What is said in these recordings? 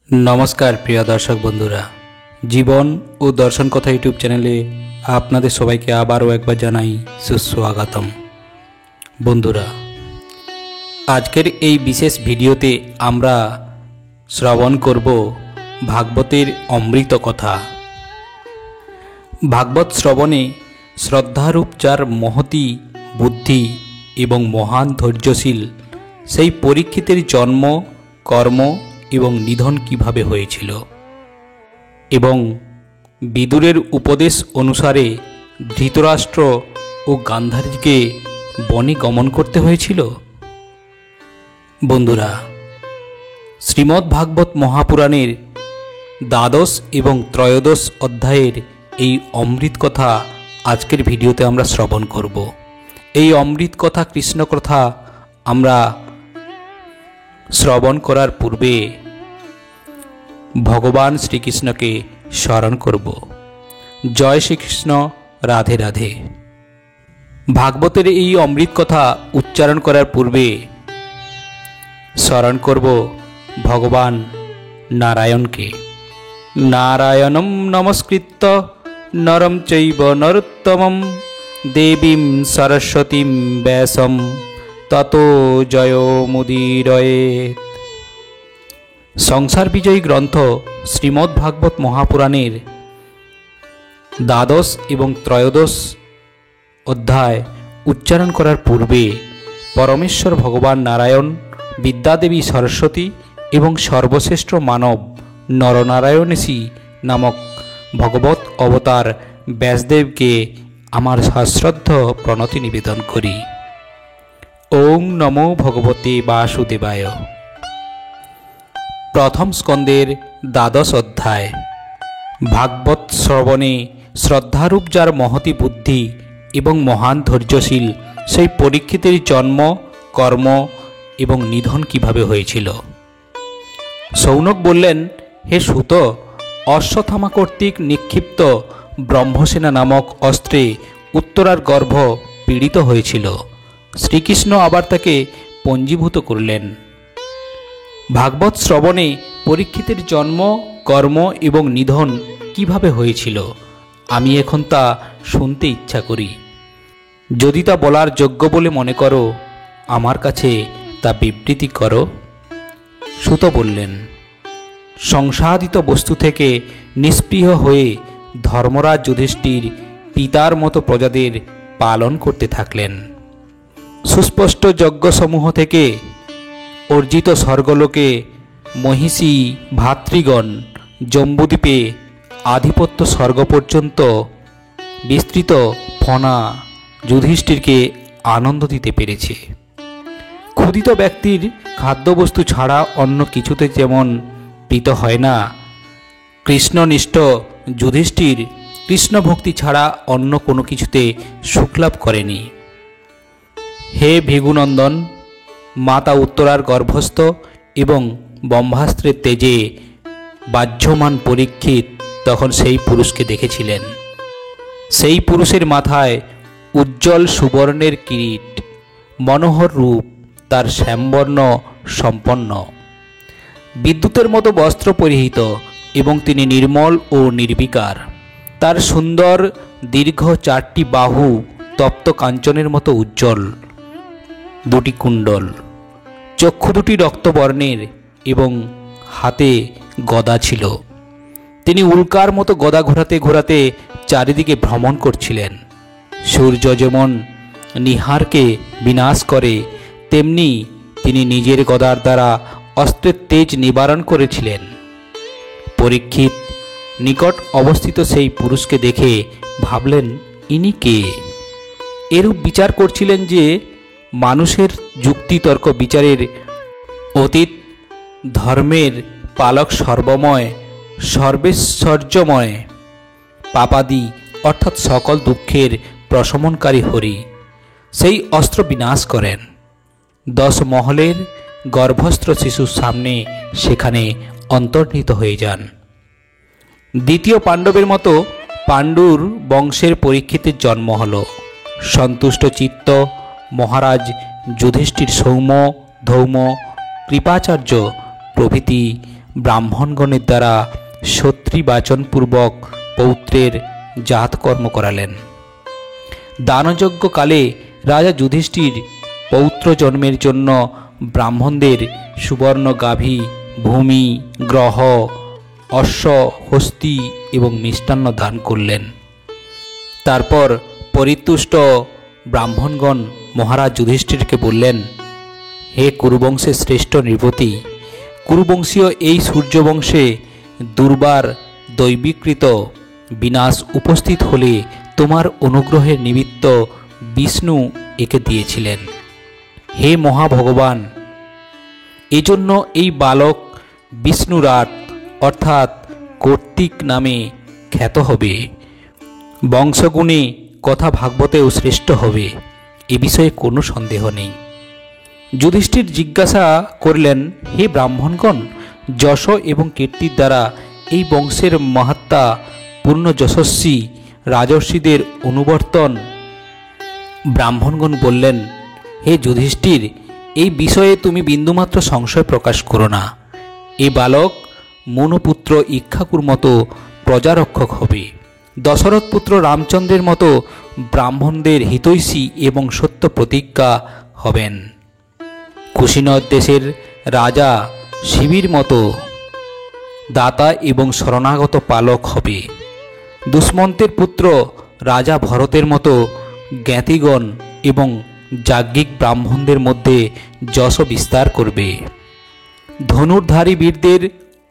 नमस्कार प्रिय दर्शक बंधुरा जीवन और दर्शन कथा यूट्यूब चैनेले आपनादेर सबाइके आबारो एकबार जानाई सुस्वागतम। बंधुरा आजकेर এই विशेष भिडियोते आमरा श्रवण करब भागवतेर अमृत कथा। भागवत श्रवणे श्रद्धारूप जार महती बुद्धि एवं महान धैर्यशील सेई परीक्षितेर जन्म कर्म एवं निधन किभाबे हयेछिल एवं विदुरेर उपदेश अनुसारे धृतराष्ट्र और गांधारीके बने गमन करते हयेछिल। बंधुरा श्रीमद् भागवत महापुराणेर द्वादश एवं त्रयोदश अध्यायेर এই অমৃত কথা আজকের ভিডিওতে আমরা শ্রবণ করব। এই অমৃত কথা কৃষ্ণ কথা আমরা শ্রবণ করার পূর্বে ভগবান শ্রীকৃষ্ণকে স্মরণ করব। জয় শ্রীকৃষ্ণ, রাধে রাধে। ভাগবতের এই অমৃত কথা উচ্চারণ করার পূর্বে স্মরণ করব ভগবান নারায়ণকে। নারায়ণম নমস্কৃত্য নরম চৈব নরোত্তমম দেবীম সরস্বতীম ব্যাসম ততো জয়মুদীরয়েৎ। সংসার বিজয়ী গ্রন্থ শ্রীমদ্ ভাগবত মহাপুরাণের দ্বাদশ এবং ত্রয়োদশ অধ্যায় উচ্চারণ করার পূর্বে পরমেশ্বর ভগবান নারায়ণ, বিদ্যাদেবী সরস্বতী এবং সর্বশ্রেষ্ঠ মানব নরনারায়ণেশী নামক ভগবত অবতার ব্যাসদেবকে আমার সশ্রদ্ধ প্রণতি নিবেদন করি। ওং নমো ভগবতে বাসুদেবায়। প্রথম স্কন্দের দ্বাদশ অধ্যায়। ভাগবত শ্রবণে শ্রদ্ধারূপ যার মহতি বুদ্ধি এবং মহান ধৈর্যশীল সেই পরীক্ষিতের জন্ম কর্ম এবং নিধন কিভাবে হয়েছিল। সৌনক বললেন, হে সুত, অশ্বত্থামা কর্তৃক নিক্ষিপ্ত ব্রহ্মসেনা নামক অস্ত্রে উত্তরার গর্ভ পীড়িত হয়েছিল। শ্রীকৃষ্ণ আবার তাকে পঞ্জীভূত করলেন। ভাগবত শ্রবণে পরীক্ষিতের জন্ম কর্ম এবং নিধন কিভাবে হয়েছিল আমি এখন তা শুনতে ইচ্ছা করি। যদি তা বলার যোগ্য বলে মনে করো আমার কাছে তা বিবৃতি করো। সুত বললেন, সংসাদিত বস্তু থেকে নিষ্পৃহ হয়ে ধর্মরাজ যুধিষ্ঠির পিতার মতো প্রজাদের পালন করতে থাকলেন। সুস্পষ্ট যজ্ঞসমূহ থেকে অর্জিত স্বর্গলোকে মহিষী ভাতৃগণ জম্বুদ্বীপে আধিপত্য স্বর্গ পর্যন্ত বিস্তৃত ফনা যুধিষ্ঠিরকে আনন্দ দিতে পেরেছে। ক্ষুধিত ব্যক্তির খাদ্যবস্তু ছাড়া অন্য কিছুতে যেমন প্রীত হয় না, কৃষ্ণনিষ্ঠ যুধিষ্ঠির কৃষ্ণ ভক্তি ছাড়া অন্য কোনো কিছুতে সুখলাভ করেনি। হে ভৃগুনন্দন, মাতা উত্তরার গর্ভস্থ এবং ব্রহ্মাস্ত্রের তেজে বাহ্যমান পরীক্ষিত তখন সেই পুরুষকে দেখেছিলেন। সেই পুরুষের মাথায় উজ্জ্বল সুবর্ণের কিরীট, মনোহর রূপ তার শ্যামবর্ণ সম্পন্ন, বিদ্যুতের মতো বস্ত্র পরিহিত এবং তিনি নির্মল ও নির্বিকার। তার সুন্দর দীর্ঘ চারটি বাহু তপ্ত কাঞ্চনের মতো উজ্জ্বল, দুটি কুণ্ডল, চক্ষু দুটি রক্তবর্ণের এবং হাতে গদা ছিল। তিনি উল্কার মতো গদা ঘোরাতে ঘোরাতে চারিদিকে ভ্রমণ করছিলেন। সূর্য যেমন নিহারকে বিনাশ করে তেমনি তিনি নিজের গদার দ্বারা অস্ত্রের তেজ নিবারণ করেছিলেন। পরীক্ষিত নিকট অবস্থিত সেই পুরুষকে দেখে ভাবলেন, ইনি কে? এরূপ বিচার করছিলেন যে মানুষের যুক্তিতর্ক বিচারের অতীত, ধর্মের পালক, সর্বময় সর্বেশ্বর্যময়, পাপাদি অর্থাৎ সকল দুঃখের প্রশমনকারী হরি সেই অস্ত্র বিনাশ করেন। 10 মহলের গর্ভস্থ শিশুর সামনে সেখানে অন্তর্হিত হয়ে যান। দ্বিতীয় পাণ্ডবের মতো পাণ্ডুর বংশের পরীক্ষিতের জন্ম হল। সন্তুষ্ট চিত্ত মহারাজ যুধিষ্ঠির সৌম্য ধৌম কৃপাচার্য প্রভৃতি ব্রাহ্মণগণের দ্বারা সত্রিবাচনপূর্বক পৌত্রের জাতকর্ম করালেন। দানযজ্ঞকালে রাজা যুধিষ্ঠির পৌত্র জন্মের জন্য ব্রাহ্মণদের সুবর্ণ গাভী, ভূমি, গ্রহ, অশ্ব, হস্তি এবং মিষ্টান্ন দান করলেন। তারপর পরিতুষ্ট ব্রাহ্মণগণ মহারাজ যুধিষ্ঠিরকে বললেন, হে কুরুবংশের শ্রেষ্ঠ নৃপতি, কুরুবংশীয় এই সূর্যবংশে দুর্বার দৈবিকৃত বিনাশ উপস্থিত হলে তোমার অনুগ্রহের নিমিত্ত বিষ্ণু একে দিয়েছিলেন। হে মহাভগবান, এজন্য এই বালক বিষ্ণুরাট অর্থাৎ কর্তিক নামে খ্যাত হবে, বংশগুণে কথা ভাগবতেও শ্রেষ্ঠ হবে, এ বিষয়ে কোনো সন্দেহ নেই। যুধিষ্ঠির জিজ্ঞাসা করলেন, হে ব্রাহ্মণগণ, যশ এবং কীর্তির দ্বারা এই বংশের মাহাত্ম্য পূর্ণ যশস্বী রাজর্ষিদের অনুবর্তন। ব্রাহ্মণগণ বললেন, হে যুধিষ্ঠির, এই বিষয়ে তুমি বিন্দুমাত্র সংশয় প্রকাশ করো না। এই বালক মনুপুত্র ইক্ষ্বাকুর মতো প্রজারক্ষক হবে, দশরথ পুত্র রামচন্দ্রের মতো ব্রাহ্মণদের হিতৈষী এবং সত্য প্রতিজ্ঞা হবেন। কুশীনদ দেশের রাজা শিবির মতো দাতা এবং শরণাগত পালক হবে। দুষ্মন্তের পুত্র রাজা ভরতের মতো জ্ঞাতিগণ এবং যাজ্ঞিক ব্রাহ্মণদের মধ্যে যশ বিস্তার করবে। ধনুর্ধারী বীরদের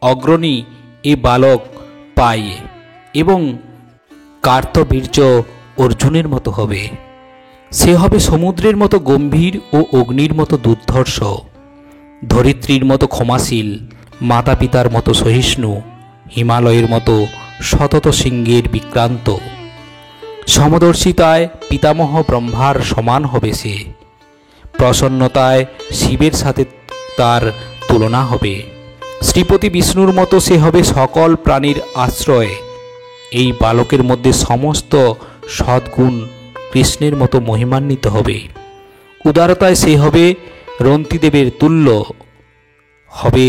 অগ্রণী এ বালক পায় এবং কার্তবীর্য অর্জুনের মতো হবে। সে হবে সমুদ্রের মতো গম্ভীর ও অগ্নির মতো দুর্ধর্ষ, ধরিত্রীর মতো ক্ষমাশীল, মাতা পিতার মতো সহিষ্ণু, হিমালয়ের মতো শতত সিংহের বিক্রান্ত, সমদর্শিতায় পিতামহ ব্রহ্মার সমান হবে সে, প্রসন্নতায় শিবের সাথে তার তুলনা হবে, শ্রীপতি বিষ্ণুর মতো সে হবে সকল প্রাণীর আশ্রয়। এই বালকের মধ্যে সমস্ত সদ্গুণ কৃষ্ণের মতো মহিমান্বিত হবে। উদারতায় সে হবে রন্তিদেবের তুল্য, হবে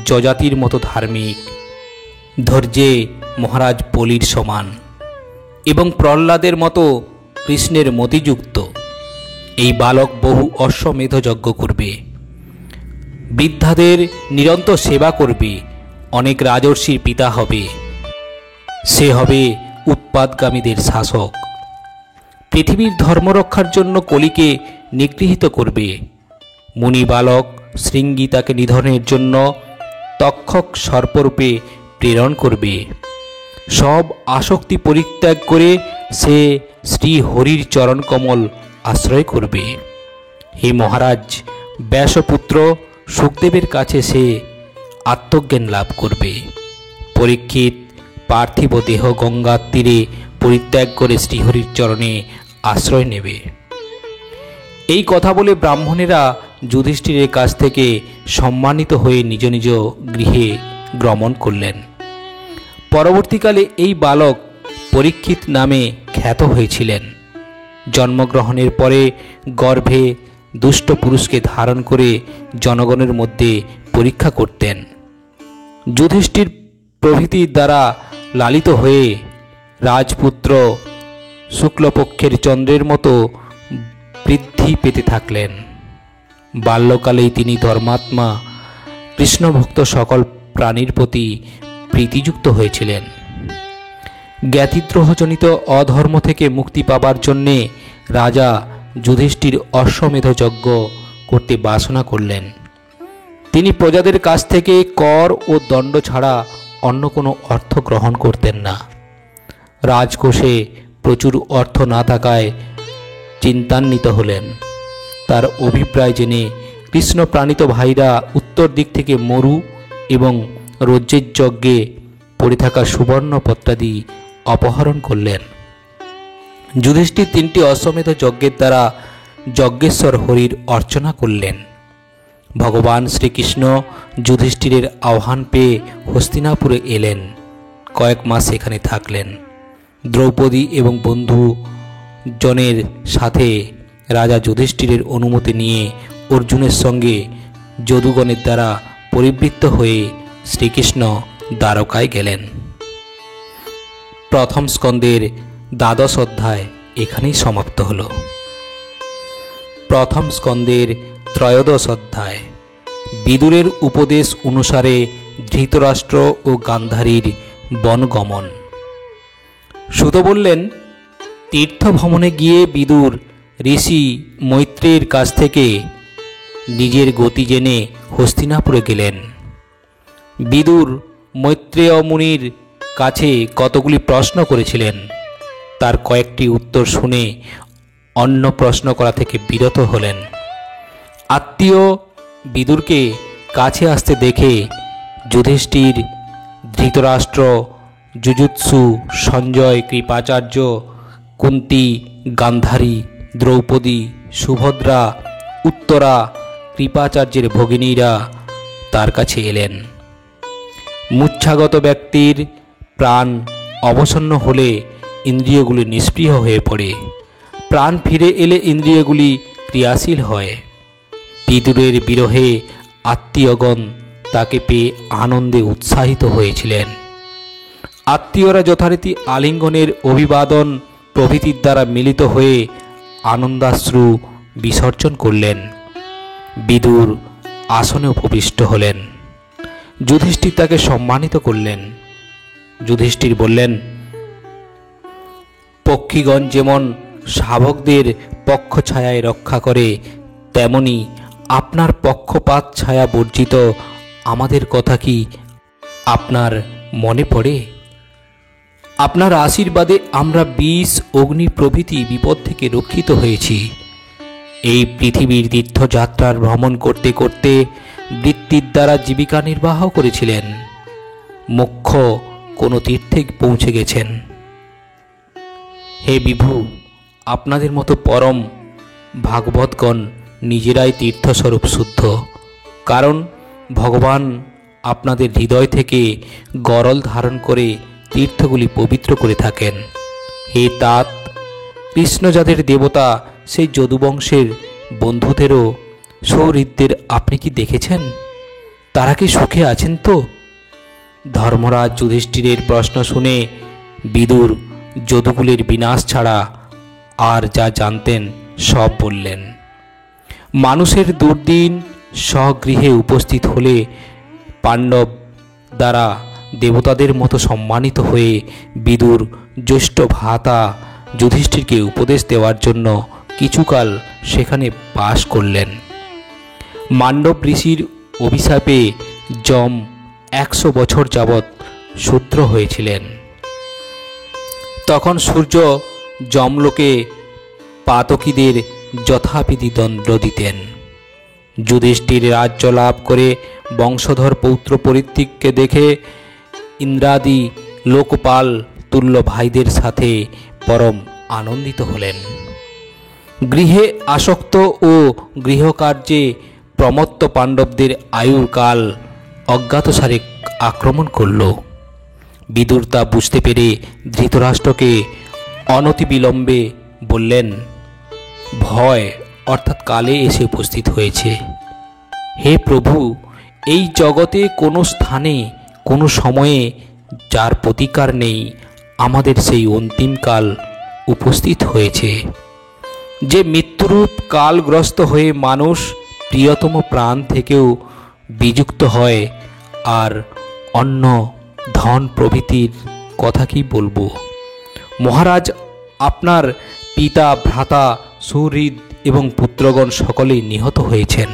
যজাতির মতো ধার্মিক, ধৈর্যে মহারাজ বলির সমান এবং প্রহ্লাদের মতো কৃষ্ণের মতিযুক্ত। এই বালক বহু অশ্বমেধ যজ্ঞ করবে, বৃদ্ধাদের নিরন্তর সেবা করবে, অনেক রাজর্ষির পিতা হবে। সে হবে উৎপাতগামীদের শাসক, পৃথিবীর ধর্মরক্ষার জন্য কলিকে নিগৃহীত করবে। মুনি বালক শৃঙ্গী তাকে নিধনের জন্য তক্ষক সর্পরূপে প্রেরণ করবে। সব আসক্তি পরিত্যাগ করে সে শ্রী হরির চরণকমল আশ্রয় করবে। হে মহারাজ, ব্যাসপুত্র সুখদেবের কাছে সে আত্মজ্ঞান লাভ করবে। পরীক্ষিত পার্থিব দেহ গঙ্গার তীরে পরিত্যাগ করে শ্রীহরির চরণে আশ্রয় নেবে। এই কথা বলে ব্রাহ্মণেরা যুধিষ্ঠিরের কাছ থেকে সম্মানিত হয়ে নিজ নিজ গৃহে গমন করলেন। পরবর্তীকালে এই বালক পরীক্ষিত নামে খ্যাত হয়েছিলেন। জন্মগ্রহণের পরে গর্ভে দুষ্ট পুরুষকে ধারণ করে জনগণের মধ্যে পরীক্ষা করতেন। যুধিষ্ঠির প্রভৃতির দ্বারা লালিত হয়ে রাজপুত্র শুক্লপক্ষের চন্দ্রের মতো বৃদ্ধি পেতে থাকলেন। বাল্যকালেই তিনি ধর্মাত্মা কৃষ্ণভক্ত সকল প্রাণীর প্রতি প্রীতিযুক্ত হয়েছিলেন। জ্ঞাতিদ্রোহজনিত অধর্ম থেকে মুক্তি পাবার জন্যে রাজা যুধিষ্ঠির অশ্বমেধ যজ্ঞ করতে বাসনা করলেন। তিনি প্রজাদের কাছ থেকে কর ও দণ্ড ছাড়া অন্য কোনো অর্থ গ্রহণ করতেন না। রাজকোষে প্রচুর অর্থ না থাকায় চিন্তান্বিত হলেন। তার অভিপ্রায় জেনে কৃষ্ণপ্রাণিত ভাইরা উত্তর দিক থেকে মরু এবং রজ্জের যজ্ঞে পড়ে থাকা সুবর্ণ পত্রাদি অপহরণ করলেন। যুধিষ্ঠির 3টি অশ্বমেধ যজ্ঞের দ্বারা যজ্ঞেশ্বর হরির অর্চনা করলেন। ভগবান শ্রীকৃষ্ণ যুধিষ্ঠিরের আহ্বান পেয়ে হস্তিনাপুরে এলেন। কয়েক মাস সেখানে থাকলেন। দ্রৌপদী এবং বন্ধু জনের সাথে রাজা যুধিষ্ঠিরের অনুমতি নিয়ে অর্জুনের সঙ্গে যদুগণের দ্বারা পরিবৃত্ত হয়ে শ্রীকৃষ্ণ দ্বারকায় গেলেন। প্রথম স্কন্দের দ্বাদশ অধ্যায় এখানেই সমাপ্ত হল। প্রথম স্কন্দের ত্রয়োদশ অধ্যায় বিদুরের উপদেশ অনুসারে ধৃতরাষ্ট্র ও গান্ধারীর বনগমন। সুত বললেন, তীর্থ ভ্রমণে গিয়ে বিদুর ঋষি মৈত্রেয়ের কাছ থেকে নিজের গতি জেনে হস্তিনাপুরে গেলেন। বিদুর মৈত্রেয় মুনির কাছে কতগুলি প্রশ্ন করেছিলেন। তার কয়েকটি উত্তর শুনে অন্য প্রশ্ন করা থেকে বিরত হলেন। আত্মীয় বিদুরকে কাছে আসতে দেখে যুধিষ্ঠির, ধৃতরাষ্ট্র, যুযুৎসু, সঞ্জয়, কৃপাচার্য, কুন্তী, গান্ধারী, দ্রৌপদী, সুভদ্রা, উত্তরা, কৃপাচার্যের ভগিনীরা তার কাছে এলেন। মূর্ছাগত ব্যক্তির প্রাণ অবসন্ন হলে ইন্দ্রিয়গুলি নিষ্ক্রিয় হয়ে পড়ে, প্রাণ ফিরে এলে ইন্দ্রিয়গুলি ক্রিয়াশীল হয়। বিদুরের বিরহে আত্মীয়গণ তাকে পেয়ে আনন্দে উৎসাহিত হয়েছিলেন। আত্মীয়রা যথারীতি আলিঙ্গনের, অভিবাদন প্রভৃতির দ্বারা মিলিত হয়ে আনন্দাশ্রু বিসর্জন করলেন। বিদুর আসনে উপবিষ্ট হলেন। যুধিষ্ঠির তাকে সম্মানিত করলেন। যুধিষ্ঠির বললেন, পক্ষীগণ যেমন শাবকদের পক্ষ ছায়ায় রক্ষা করে, তেমনি আপনার পক্ষপাত ছায়া বর্জিত আমাদের কথা কি আপনার মনে পড়ে? আপনার আশীর্বাদে আমরা বিষ, অগ্নি প্রভৃতি বিপদ থেকে রক্ষিত হয়েছি। এই পৃথিবীর তীর্থযাত্রার ভ্রমণ করতে করতে বৃত্তির দ্বারা জীবিকা নির্বাহ করেছিলেন। মুখ্য কোনো তীর্থে পৌঁছে গেছেন। হে বিভু, আপনাদের মতো পরম ভাগবতগণ নিজেরাই তীর্থস্বরূপ শুদ্ধ, কারণ ভগবান আপনাদের হৃদয় থেকে গরল ধারণ করে তীর্থগুলি পবিত্র করে থাকেন। হে তাত, কৃষ্ণ যাদের দেবতা, সেই যদুবংশের বন্ধুদেরও সৌহৃদদের আপনি কি দেখেছেন? তারা কি সুখে আছেন তো? ধর্মরাজ যুধিষ্ঠিরের প্রশ্ন শুনে বিদুর যদুকুলের বিনাশ ছাড়া আর যা জানতেন সব বললেন। মানুষের দুর্দিন স্বগৃহে উপস্থিত হলে পাণ্ডব দ্বারা দেবতাদের মতো সম্মানিত হয়ে বিদুর জ্যেষ্ঠ ভ্রাতা যুধিষ্ঠিরকে উপদেশ দেওয়ার জন্য কিছুকাল সেখানে বাস করলেন। মান্ডব ঋষির অভিশাপে যম 100 বছর যাবৎ শূদ্র হয়েছিলেন। তখন সূর্য যমলোকে পাতকীদের যথাবিধি দণ্ড দিতেন। যুধিষ্ঠির রাজ্য লাভ করে বংশধর পৌত্র পরিত্রিককে দেখে ইন্দ্রাদি লোকপাল তুল্য ভাইদের সাথে পরম আনন্দিত হলেন। গৃহে আসক্ত ও গৃহকার্যে প্রমত্ত পাণ্ডবদের আয়ুর কাল অজ্ঞাতসারে আক্রমণ করল। বিদুর তা বুঝতে পেরে ধৃতরাষ্ট্রকে অনতিবিলম্বে বললেন, ভয় অর্থাৎ কালে এসে উপস্থিত হয়েছে। হে প্রভু, এই জগতে কোনো স্থানে কোনো সময়ে যার প্রতিকার নেই, আমাদের সেই অন্তিমকাল উপস্থিত হয়েছে। যে মৃত্যুরূপ কালগ্রস্ত হয়ে মানুষ প্রিয়তম প্রাণ থেকেও বিযুক্ত হয়, আর অন্য ধন প্রভৃতির কথা কি বলবো। মহারাজ, আপনার পিতা, ভ্রাতা, সুহৃদ এবং পুত্রগণ সকলেই নিহত হয়েছেন।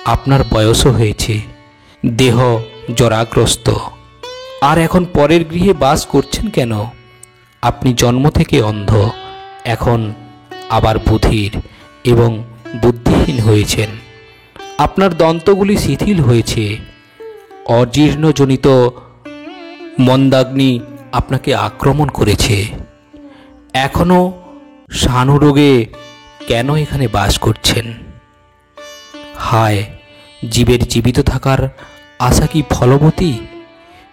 আপনার বয়সও হয়েছে, দেহ জরাগ্রস্ত, আর এখন পরের গৃহে বাস করছেন কেন? আপনি জন্ম থেকে অন্ধ, এখন আবার বধির এবং বুদ্ধিহীন হয়েছেন। আপনার দন্তগুলি শিথিল হয়েছে, অজীর্ণজনিত মন্দাগ্নি আপনাকে আক্রমণ করেছে। এখনও শানুরোগে কেন এখানে বাস করছেন? হায়, জীবের জীবিত থাকার আশা কি ফলবতী?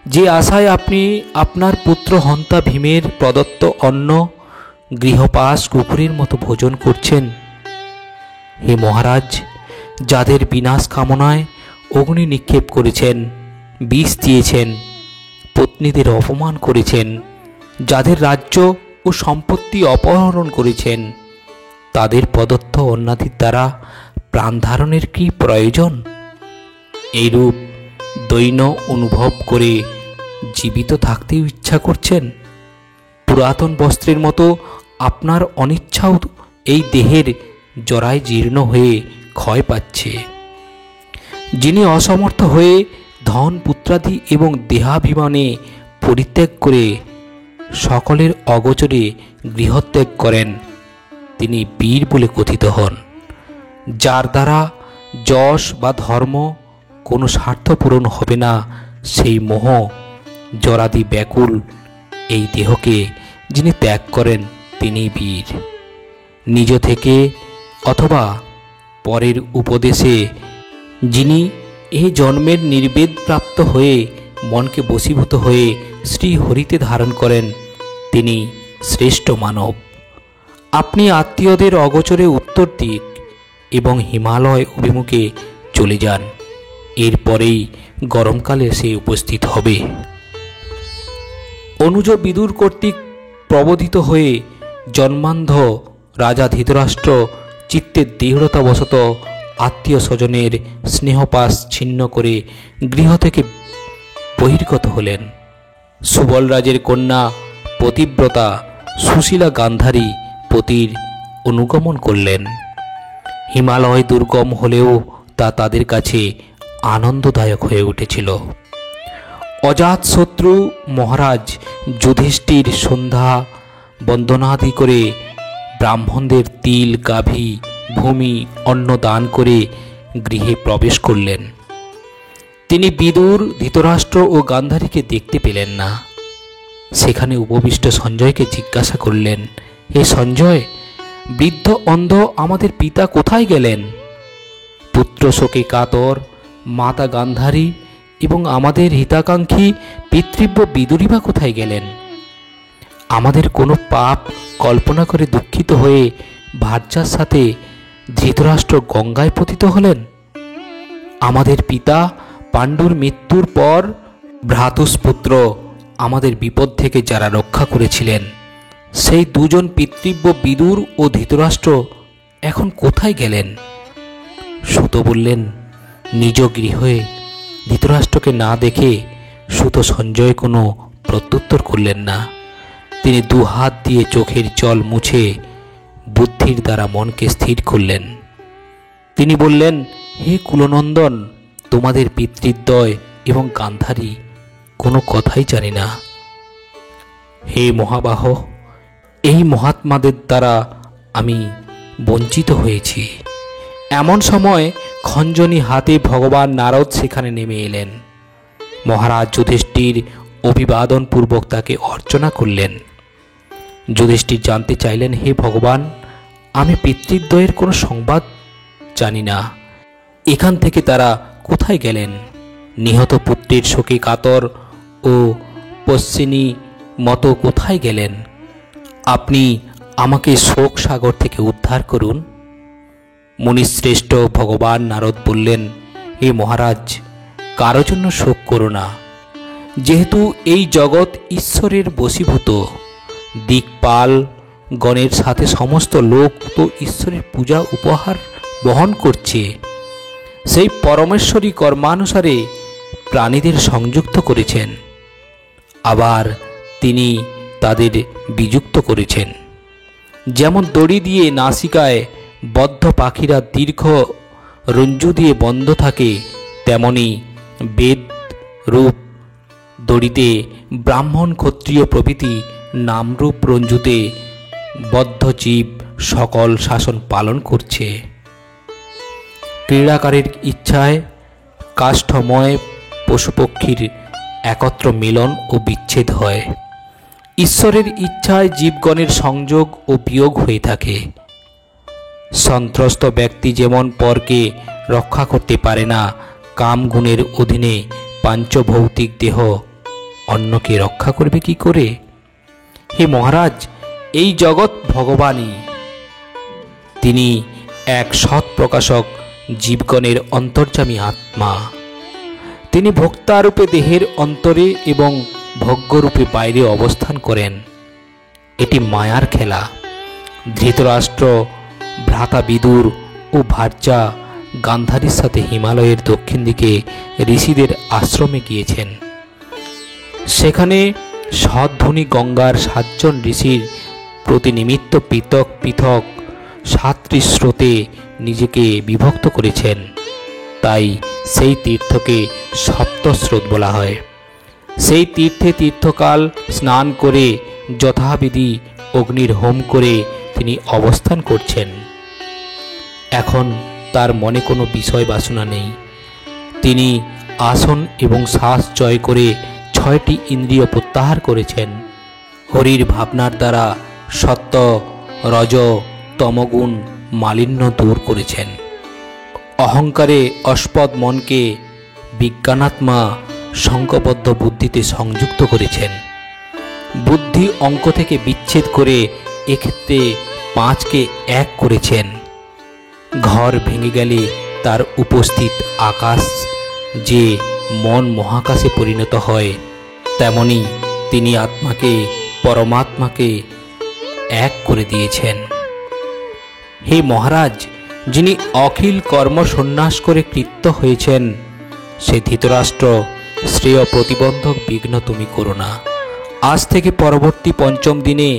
যে আশায় আপনি আপনার পুত্র হন্তা ভীমের প্রদত্ত অন্ন গৃহপাশ কুকুরের মতো ভোজন করছেন। হে মহারাজ, যাদের বিনাশ কামনায় অগ্নি নিক্ষেপ করেছেন, বিষ দিয়েছেন, পত্নীদের অপমান করেছেন, যাদের রাজ্য ও সম্পত্তি অপহরণ করেছেন, তাদের প্রদত্ত অন্যাদির দ্বারা প্রাণ ধারণের কি প্রয়োজন? এইরূপ দৈন্য অনুভব করে জীবিত থাকতেও ইচ্ছা করছেন? পুরাতন বস্ত্রের মতো আপনার অনিচ্ছাও এই দেহের জরায় জীর্ণ হয়ে ক্ষয় পাচ্ছে। যিনি অসমর্থ হয়ে ধন পুত্রাদি এবং দেহাভিমানে পরিত্যাগ করে সকলের অগোচরে গৃহত্যাগ করেন, তিনি বীর বলে কথিত হন। যার দ্বারা যশ বা ধর্ম কোনো স্বার্থ পূরণ হবে না, সেই মোহ জরাদি ব্যাকুল এই দেহকে যিনি ত্যাগ করেন, তিনি বীর। নিজ থেকে অথবা পরের উপদেশে যিনি এ জন্মের নির্বেদ প্রাপ্ত হয়ে মনকে বশীভূত হয়ে শ্রী হরিতে ধারণ করেন, তিনি শ্রেষ্ঠ মানব। আপনি আত্মীয়দের অগোচরে উত্তর দিক এবং হিমালয় অভিমুখে চলে যান। এরপরেই গরমকালে সে উপস্থিত হবে। অনুজ বিদুর কর্তৃক প্রবোধিত হয়ে জন্মান্ধ রাজা ধৃতরাষ্ট্র চিত্তের দৃঢ়তাবশত আত্মীয় স্বজনের স্নেহপাশ ছিন্ন করে গৃহ থেকে বহির্গত হলেন। সুবলরাজের কন্যা পতিব্রতা সুশীলা গান্ধারী পতির অনুগমন করলেন। হিমালয় দুর্গম হলেও তা তাদের কাছে আনন্দদায়ক হয়ে উঠেছিল। অজাতশত্রু মহারাজ যুধিষ্ঠির সন্ধ্যা বন্দনাদি করে ব্রাহ্মণদের তিল, গাভী, ভূমি, অন্ন দান করে গৃহে প্রবেশ করলেন। তিনি বিদুর, ধৃতরাষ্ট্র ও গান্ধারীকে দেখতে পেলেন না। সেখানে উপবিষ্ট সঞ্জয়কে জিজ্ঞাসা করলেন, হে সঞ্জয়, বৃদ্ধ অন্ধ আমাদের পিতা কোথায় গেলেন? পুত্র শোকে কাতর মাতা গান্ধারী এবং আমাদের হিতাকাঙ্ক্ষী পিতৃব্য বিদুরী বা কোথায় গেলেন? আমাদের কোনো পাপ কল্পনা করে দুঃখিত হয়ে ভার্যার সাথে ধৃতরাষ্ট্র গঙ্গায় পতিত হলেন? আমাদের পিতা পাণ্ডুর মৃত্যুর পর ভ্রাতুষ্পুত্র আমাদের বিপদ থেকে যারা রক্ষা করেছিলেন, সেই দুজন পিতৃব্য বিদুর ও ধৃতরাষ্ট্র এখন কোথায় গেলেন? সুত বললেন, নিজ গৃহে ধৃতরাষ্ট্রকে না দেখে সুত সঞ্জয় কোনো প্রত্যুত্তর করলেন না। তিনি দুহাত দিয়ে চোখের জল মুছে বুদ্ধির দ্বারা মনকে স্থির করলেন। তিনি বললেন, হে কুলনন্দন, তোমাদের পিতৃদ্বয় এবং গান্ধারী কোনো কথাই জানি না। হে মহাবাহ, এই মহাত্মাদের দ্বারা আমি বঞ্চিত হয়েছি। এমন সময় খঞ্জনী হাতে ভগবান নারদ সেখানে নেমে এলেন। মহারাজ যুধিষ্ঠির অভিবাদন পূর্বক তাকে অর্চনা করলেন। যুধিষ্ঠির জানতে চাইলেন, হে ভগবান, আমি পিতৃদ্বয়ের কোনো সংবাদ জানি না। এখান থেকে তারা কোথায় গেলেন? নিহত পুত্রের শোকে কাতর ও পশ্চিনী মতো কোথায় গেলেন? আপনি আমাকে শোক সাগর থেকে উদ্ধার করুন। মুনিশ্রেষ্ঠ ভগবান নারদ বললেন, হে মহারাজ, কারো জন্য শোক করো না। যেহেতু এই জগৎ ঈশ্বরের বশীভূত, দিকপাল গণের সাথে সমস্ত লোক তো ঈশ্বরের পূজা উপহার বহন করছে। সেই পরমেশ্বরী কর্মানুসারে প্রাণীদের সংযুক্ত করেছেন, আবার তিনি তাদের বিযুক্ত করেছেন। যেমন দড়ি দিয়ে নাসিকায় বদ্ধ পাখিরা দীর্ঘ রঞ্জু দিয়ে বন্ধ থাকে, তেমনি বেদ রূপ দড়িতে ব্রাহ্মণ, ক্ষত্রিয় প্রভৃতি নামরূপ রঞ্জুতে বদ্ধ জীব সকল শাসন পালন করছে। ক্রীড়াকারের ইচ্ছায় কাষ্ঠময় পশুপক্ষীর একত্র মিলন ও বিচ্ছেদ হয়। ঈশ্বরের ইচ্ছায় জীবগণের সংযোগ ও বিয়োগ হয়ে থাকে। সন্ত্রস্ত ব্যক্তি যেমন পরকে রক্ষা করতে পারে না, কামগুণের অধীনে পাঞ্চভৌতিক দেহ অন্যকে রক্ষা করবে কি করে? হে মহারাজ, এই জগৎ ভগবানই। তিনি এক সৎ প্রকাশক, জীবগণের অন্তর্যামী আত্মা। তিনি ভোক্তারূপে দেহের অন্তরে এবং ভোগ্যরূপে বাইরে অবস্থান করেন। এটি মায়ার খেলা। ধৃতরাষ্ট্র ভ্রাতা বিদুর ও ভার্যা গান্ধারীর সাথে হিমালয়ের দক্ষিণ দিকে ঋষিদের আশ্রমে গিয়েছেন। সেখানে সৎধনী গঙ্গার 7 জন ঋষির প্রতিনিমিত্ত পৃথক পৃথক 7টি স্রোতে নিজেকে বিভক্ত করেছেন। তাই সেই তীর্থকে সপ্তস্রোত বলা হয়। সেই তীর্থে তীর্থকাল স্নান করে যথাবিধি অগ্নির হোম করে তিনি অবস্থান করছেন। এখন তার মনে কোনো বিষয় বাসনা নেই। তিনি আসন এবং শ্বাস জয় করে 6টি ইন্দ্রিয় প্রত্যাহার করেছেন। হরির ভাবনার দ্বারা সত্য রজ তমগুণ মালিন্য দূর করেছেন। অহংকারে অস্পদ মনকে বিজ্ঞানাত্মা সংকবদ্ধ বুদ্ধিতে সংযুক্ত করেছেন। বুদ্ধি অঙ্ক থেকে বিচ্ছেদ করে এক্ষেত্রে 5কে 1 করেছেন। ঘর ভেঙে গেলে তার উপস্থিত আকাশ যে মন মহাকাশে পরিণত হয়, তেমনি তিনি আত্মাকে পরমাত্মাকে 1 করে দিয়েছেন। হে মহারাজ, যিনি অখিল কর্ম সন্ন্যাস করে কৃত্য হয়েছেন, সে ধৃতরাষ্ট্র শ্রেয় প্রতিবন্ধক বিঘ্ন তুমি করো না। আজ থেকে পরবর্তী 5ম দিনে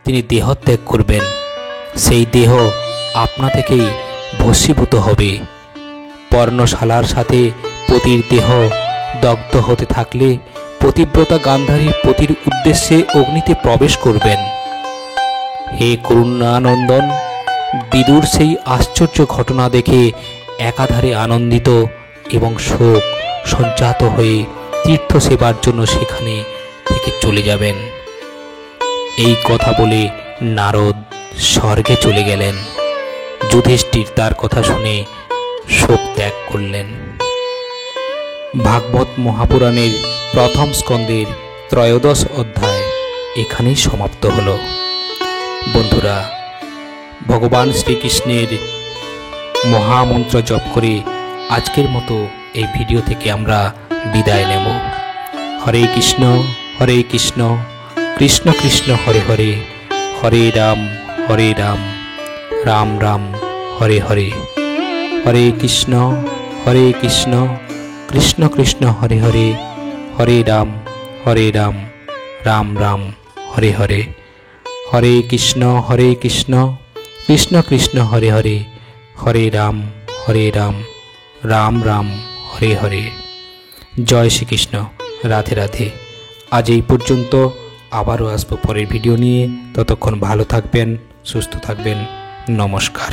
তিনি দেহত্যাগ করবেন। সেই দেহ আপনা থেকেই ভস্মীভূত হবে। পর্ণশালার সাথে পতির দেহ দগ্ধ হতে থাকলে পতিব্রতা গান্ধারী পতির উদ্দেশ্যে অগ্নিতে প্রবেশ করবেন। হে করুণানন্দন, বিদুর সেই আশ্চর্য ঘটনা দেখে একাধারে আনন্দিত এবং শোক সঞ্জাত হয়ে তীর্থ সেবার জন্য সেখানে থেকে চলে যাবেন। এই কথা বলে নারদ স্বর্গে চলে গেলেন। যুধিষ্ঠির তার কথা শুনে শোক ত্যাগ করলেন। ভাগবত মহাপুরাণের 1ম স্কন্ধের 13শ অধ্যায় এখানেই সমাপ্ত হল। বন্ধুরা, ভগবান শ্রীকৃষ্ণের মহামন্ত্র জপ করে আজকের মতো এই ভিডিও থেকে আমরা বিদায় নেব। হরে কৃষ্ণ কৃষ্ণ কৃষ্ণ হরে হরে, হরে রাম রাম রাম হরে হরে, হরে কৃষ্ণ কৃষ্ণ কৃষ্ণ হরে হরে, হরে রাম রাম রাম হরে হরে, হরে কৃষ্ণ কৃষ্ণ কৃষ্ণ হরে হরে, হরে রাম রাম রাম হরে হরে। জয় শ্রীকৃষ্ণ। রাধে রাধে। আজ এই পর্যন্ত। আবারও আসবো পরের ভিডিও নিয়ে। ততক্ষণ ভালো থাকবেন, সুস্থ থাকবেন। নমস্কার।